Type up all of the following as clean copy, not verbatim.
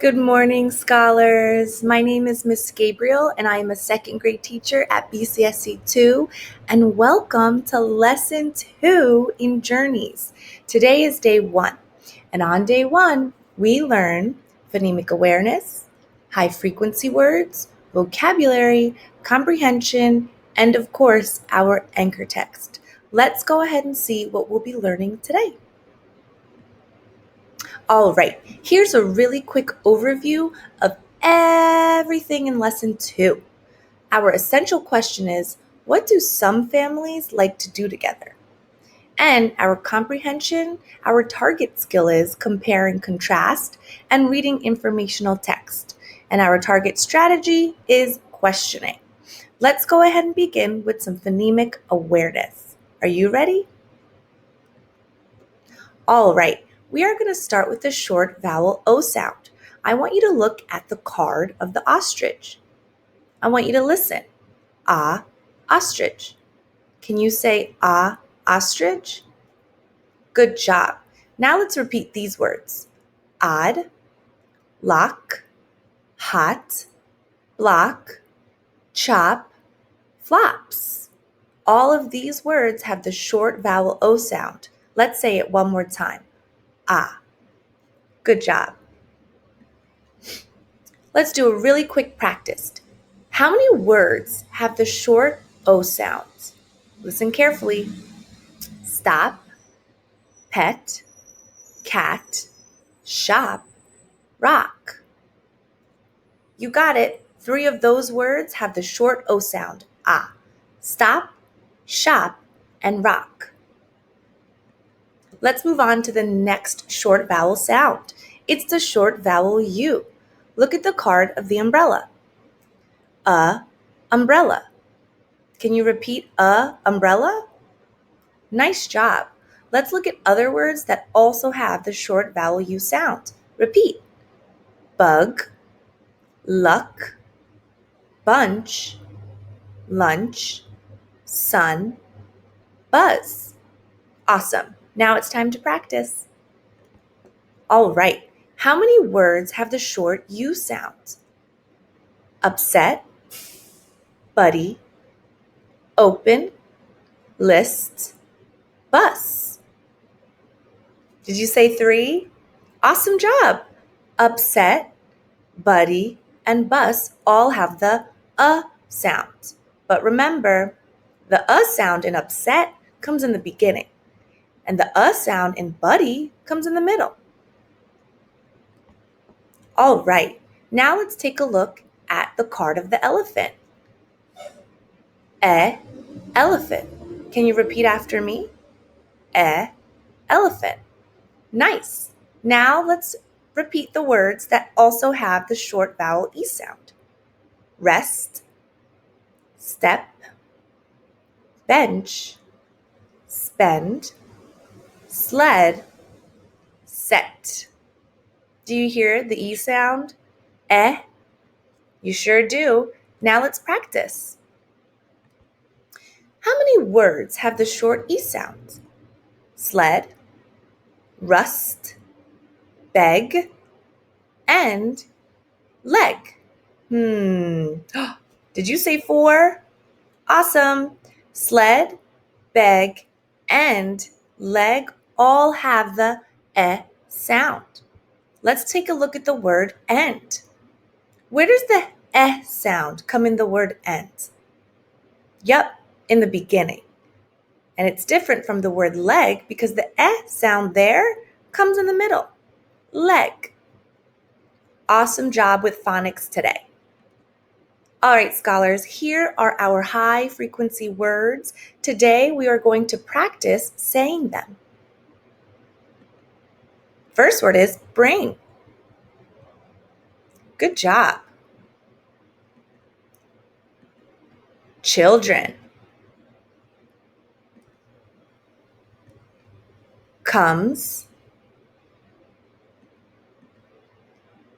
Good morning, scholars. My name is Miss Gabriel, and I am a second grade teacher at BCSC 2, and welcome to Lesson 2 in Journeys. Today is day 1, and on day 1, we learn phonemic awareness, high-frequency words, vocabulary, comprehension, and of course, our anchor text. Let's go ahead and see what we'll be learning today. All right, here's a really quick overview of everything in lesson 2. Our essential question is, what do some families like to do together? And our comprehension, our target skill is compare and contrast and reading informational text. And our target strategy is questioning. Let's go ahead and begin with some phonemic awareness. Are you ready? All right, we are going to start with the short vowel O sound. I want you to look at the card of the ostrich. I want you to listen. Ah, ostrich. Can you say ah, ostrich? Good job. Now let's repeat these words. Odd, lock, hot, block, chop, flops. All of these words have the short vowel O sound. Let's say it one more time. Ah. Good job. Let's do a really quick practice. How many words have the short O sound? Listen carefully. Stop, pet, cat, shop, rock. You got it. 3 of those words have the short O sound. Ah. Stop, shop, and rock. Let's move on to the next short vowel sound. It's the short vowel U. Look at the card of the umbrella. Umbrella. Can you repeat umbrella? Nice job. Let's look at other words that also have the short vowel U sound. Repeat. Bug, luck, bunch, lunch, sun, buzz. Awesome. Now it's time to practice. All right. How many words have the short U sound? Upset, buddy, open, list, bus. Did you say 3? Awesome job. Upset, buddy, and bus all have the sound. But remember, the sound in upset comes in the beginning, and the sound in buddy comes in the middle. All right, now let's take a look at the card of the elephant. Elephant. Can you repeat after me? Elephant. Nice. Now let's repeat the words that also have the short vowel E sound. Rest, step, bench, spend, sled, set. Do you hear the E sound? You sure do. Now let's practice. How many words have the short E sound? Sled, rust, beg, and leg. Did you say 4? Awesome. Sled, beg, and leg all have the sound. Let's take a look at the word end. Where does the sound come in the word end? Yep, in the beginning. And it's different from the word leg because the sound there comes in the middle. Leg. Awesome job with phonics today. All right, scholars, here are our high frequency words. Today we are going to practice saying them. First word is bring. Good job. Children. Comes.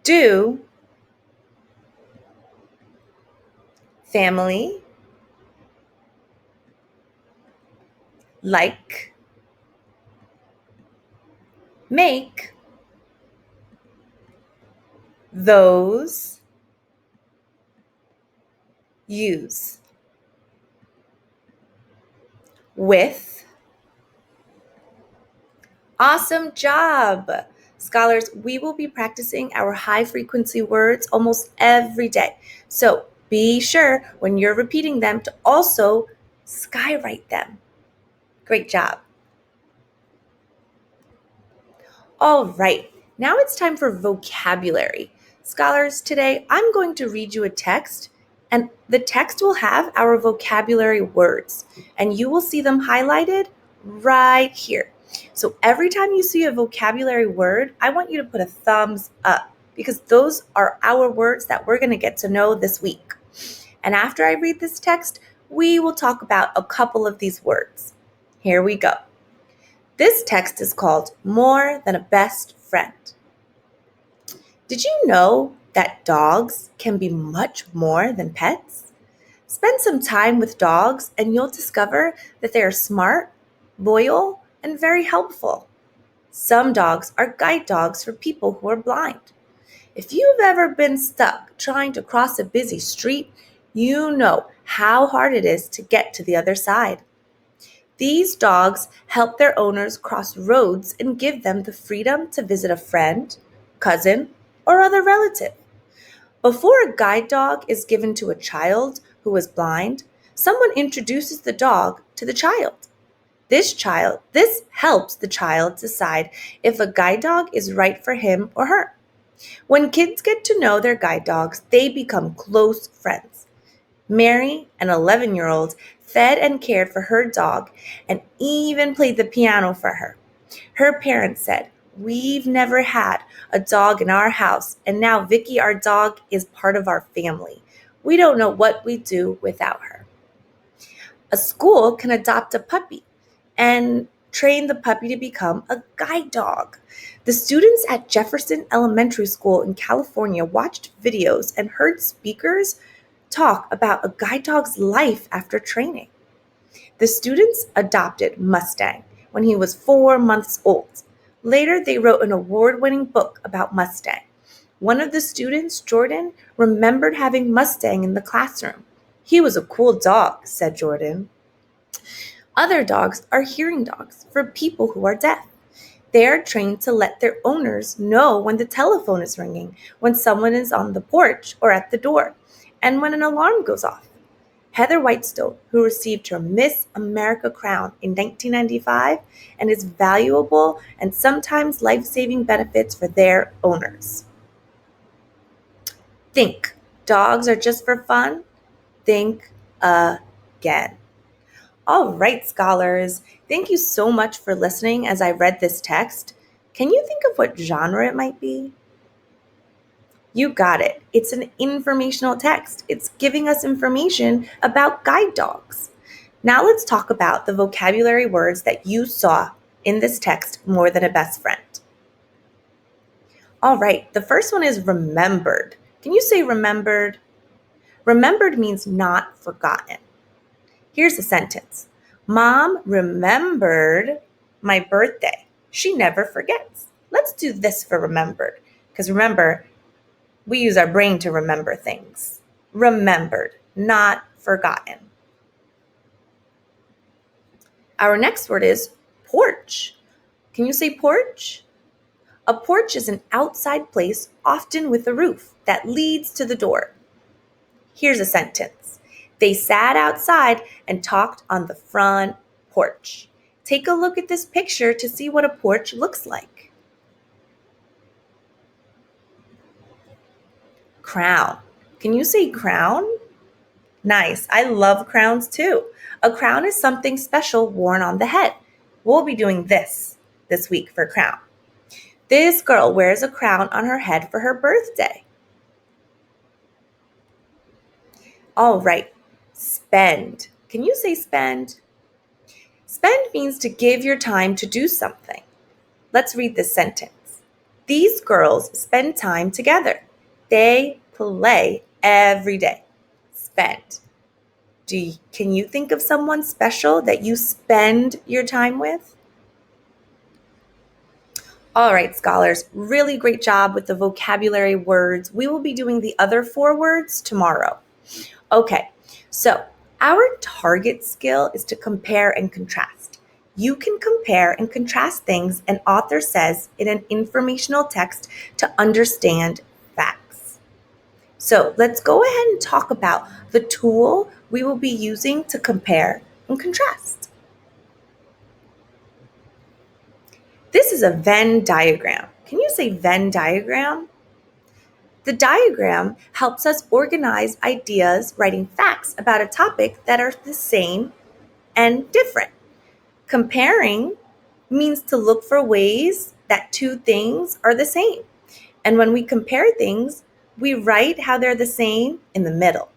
Do. Family. Like. Make. those, use. With. Awesome job! Scholars, we will be practicing our high frequency words almost every day. So be sure when you're repeating them to also skywrite them. Great job. All right, now it's time for vocabulary. Scholars, today I'm going to read you a text, and the text will have our vocabulary words, and you will see them highlighted right here. So every time you see a vocabulary word, I want you to put a thumbs up because those are our words that we're going to get to know this week. And after I read this text, we will talk about a couple of these words. Here we go. This text is called More Than a Best Friend. Did you know that dogs can be much more than pets? Spend some time with dogs and you'll discover that they are smart, loyal, and very helpful. Some dogs are guide dogs for people who are blind. If you've ever been stuck trying to cross a busy street, you know how hard it is to get to the other side. These dogs help their owners cross roads and give them the freedom to visit a friend, cousin, or other relative. Before a guide dog is given to a child who is blind, someone introduces the dog to the child. This helps the child decide if a guide dog is right for him or her. When kids get to know their guide dogs, they become close friends. Mary, an 11-year-old, fed and cared for her dog and even played the piano for her. Her parents said, "We've never had a dog in our house, and now Vicky, our dog, is part of our family. We don't know what we'd do without her." A school can adopt a puppy and train the puppy to become a guide dog. The students at Jefferson Elementary School in California watched videos and heard speakers talk about a guide dog's life after training. The students adopted Mustang when he was 4 months old. Later, they wrote an award winning book about Mustang. One of the students, Jordan, remembered having Mustang in the classroom. "He was a cool dog," said Jordan. Other dogs are hearing dogs for people who are deaf. They are trained to let their owners know when the telephone is ringing, when someone is on the porch or at the door, and when an alarm goes off. Heather Whitestone, who received her Miss America crown in 1995, and is valuable and sometimes life-saving benefits for their owners. Think dogs are just for fun? Think again. All right, scholars, thank you so much for listening as I read this text. Can you think of what genre it might be? You got it. It's an informational text. It's giving us information about guide dogs. Now let's talk about the vocabulary words that you saw in this text, More Than a Best Friend. All right, the first one is remembered. Can you say remembered? Remembered means not forgotten. Here's a sentence. Mom remembered my birthday. She never forgets. Let's do this for remembered, because remember, we use our brain to remember things. Remembered, not forgotten. Our next word is porch. Can you say porch? A porch is an outside place, often with a roof, that leads to the door. Here's a sentence. They sat outside and talked on the front porch. Take a look at this picture to see what a porch looks like. Crown. Can you say crown? Nice. I love crowns too. A crown is something special worn on the head. We'll be doing this week for crown. This girl wears a crown on her head for her birthday. All right. Spend. Can you say spend? Spend means to give your time to do something. Let's read this sentence. These girls spend time together. They play every day. Spend. Can you think of someone special that you spend your time with? All right, scholars, really great job with the vocabulary words. We will be doing the other 4 words tomorrow. Okay, so our target skill is to compare and contrast. You can compare and contrast things an author says in an informational text to understand facts. So let's go ahead and talk about the tool we will be using to compare and contrast. This is a Venn diagram. Can you say Venn diagram? The diagram helps us organize ideas, writing facts about a topic that are the same and different. Comparing means to look for ways that 2 things are the same. And when we compare things, we write how they're the same in the middle.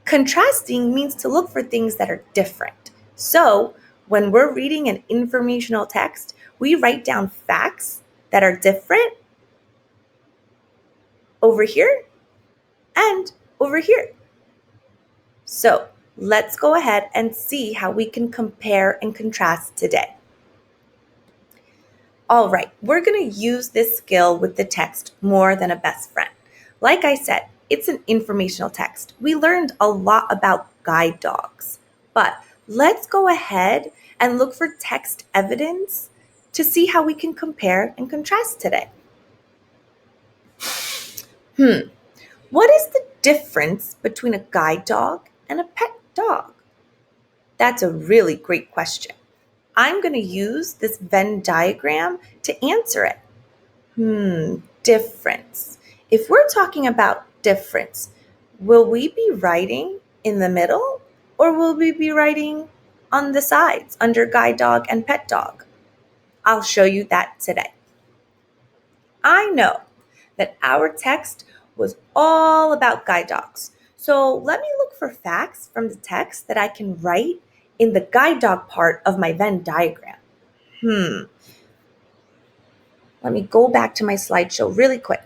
Contrasting means to look for things that are different. So when we're reading an informational text, we write down facts that are different over here and over here. So let's go ahead and see how we can compare and contrast today. All right, we're going to use this skill with the text More Than a Best Friend. Like I said, it's an informational text. We learned a lot about guide dogs, but let's go ahead and look for text evidence to see how we can compare and contrast today. What is the difference between a guide dog and a pet dog? That's a really great question. I'm going to use this Venn diagram to answer it. Difference. If we're talking about difference, will we be writing in the middle or will we be writing on the sides under guide dog and pet dog? I'll show you that today. I know that our text was all about guide dogs. So let me look for facts from the text that I can write in the guide dog part of my Venn diagram. Let me go back to my slideshow really quick.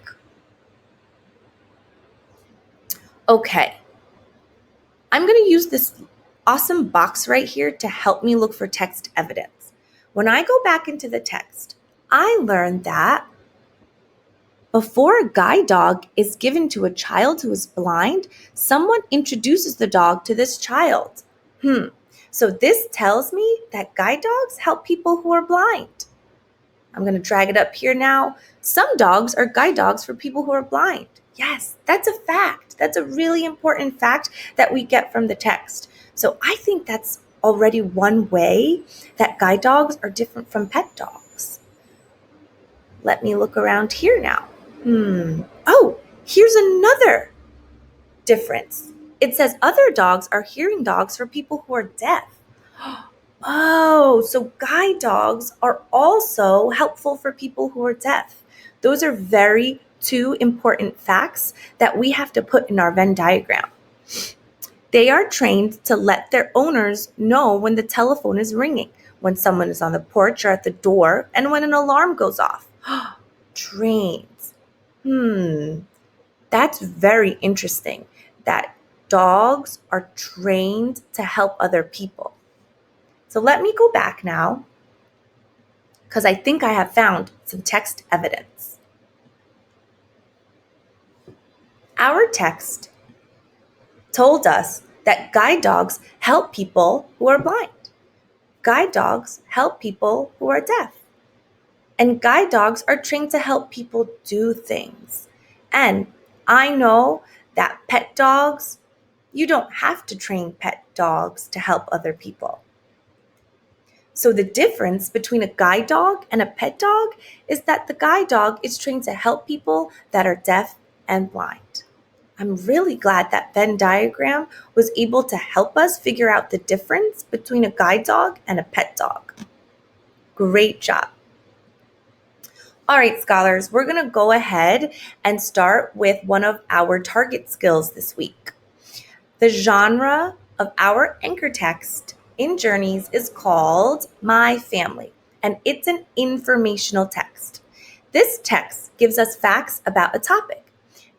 Okay, I'm going to use this awesome box right here to help me look for text evidence. When I go back into the text, I learned that before a guide dog is given to a child who is blind, someone introduces the dog to this child. So this tells me that guide dogs help people who are blind. I'm going to drag it up here now. Some dogs are guide dogs for people who are blind. Yes, that's a fact. That's a really important fact that we get from the text. So I think that's already one way that guide dogs are different from pet dogs. Let me look around here now. Oh, here's another difference. It says other dogs are hearing dogs for people who are deaf. Oh, so guide dogs are also helpful for people who are deaf. Those are very 2 important facts that we have to put in our Venn diagram. They are trained to let their owners know when the telephone is ringing, when someone is on the porch or at the door, and when an alarm goes off. Trains. That's very interesting that dogs are trained to help other people. So let me go back now because I think I have found some text evidence. Our text told us that guide dogs help people who are blind. Guide dogs help people who are deaf. And guide dogs are trained to help people do things. And I know that pet dogs, you don't have to train pet dogs to help other people. So the difference between a guide dog and a pet dog is that the guide dog is trained to help people that are deaf and blind. I'm really glad that Venn diagram was able to help us figure out the difference between a guide dog and a pet dog. Great job. All right, scholars, we're going to go ahead and start with one of our target skills this week. The genre of our anchor text in Journeys is called My Family, and it's an informational text. This text gives us facts about a topic.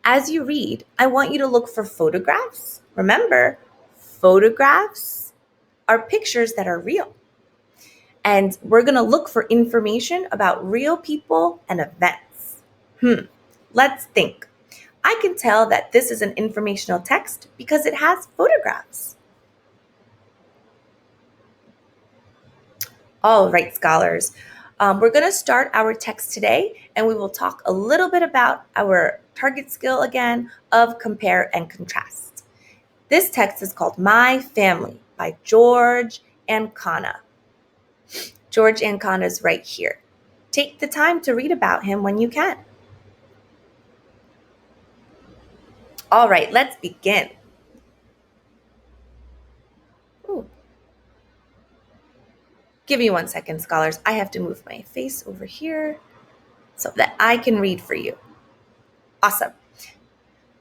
As you read, I want you to look for photographs. Remember, photographs are pictures that are real. And we're going to look for information about real people and events. Let's think. I can tell that this is an informational text because it has photographs. All right, scholars. We're going to start our text today, and we will talk a little bit about our target skill again of compare and contrast. This text is called My Family by George Ancona. George Ancona is right here. Take the time to read about him when you can. All right, let's begin. Ooh. Give me 1 second, scholars. I have to move my face over here so that I can read for you. Awesome.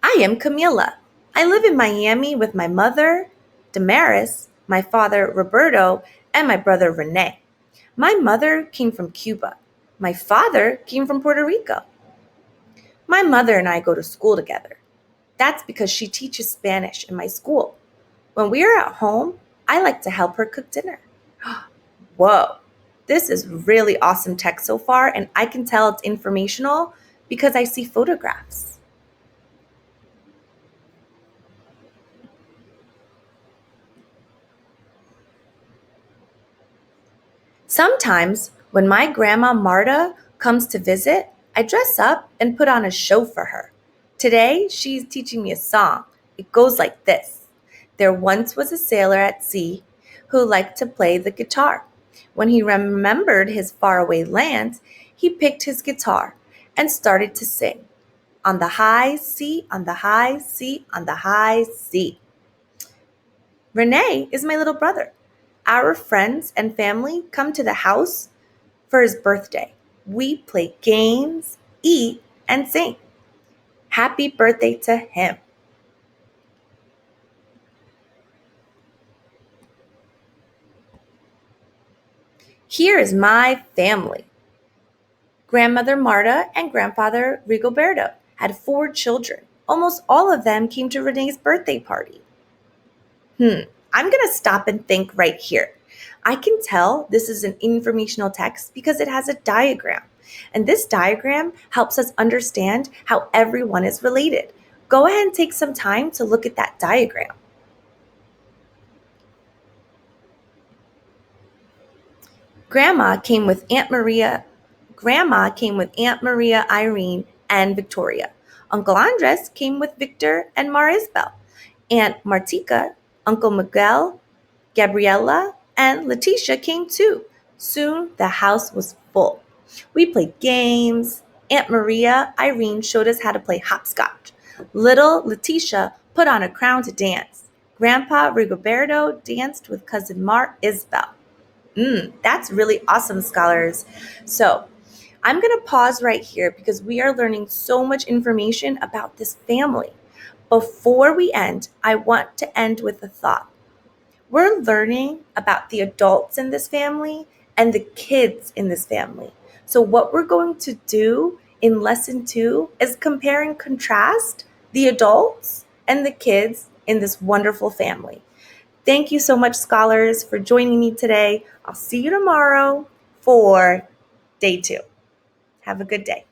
I am Camila. I live in Miami with my mother, Damaris, my father, Roberto, and my brother, Rene. My mother came from Cuba. My father came from Puerto Rico. My mother and I go to school together. That's because she teaches Spanish in my school. When we are at home, I like to help her cook dinner. Whoa, this is really awesome text so far, and I can tell it's informational because I see photographs. Sometimes, when my grandma Marta comes to visit, I dress up and put on a show for her. Today, she's teaching me a song. It goes like this. There once was a sailor at sea who liked to play the guitar. When he remembered his faraway lands, he picked his guitar and started to sing. On the high sea, on the high sea, on the high sea. Renee is my little brother. Our friends and family come to the house for his birthday. We play games, eat, and sing. Happy birthday to him. Here is my family. Grandmother Marta and grandfather Rigoberto had 4 children. Almost all of them came to Renee's birthday party. I'm going to stop and think right here. I can tell this is an informational text because it has a diagram. And this diagram helps us understand how everyone is related. Go ahead and take some time to look at that diagram. Grandma came with Aunt Maria. Grandma came with Aunt Maria, Irene, and Victoria. Uncle Andres came with Victor and Marisbel. Aunt Martika, Uncle Miguel, Gabriella, and Letitia came too. Soon the house was full. We played games. Aunt Maria, Irene showed us how to play hopscotch. Little Letitia put on a crown to dance. Grandpa Rigoberto danced with cousin Mar Isbel. That's really awesome, scholars. So I'm going to pause right here because we are learning so much information about this family. Before we end, I want to end with a thought. We're learning about the adults in this family and the kids in this family. So what we're going to do in lesson 2 is compare and contrast the adults and the kids in this wonderful family. Thank you so much, scholars, for joining me today. I'll see you tomorrow for day 2. Have a good day.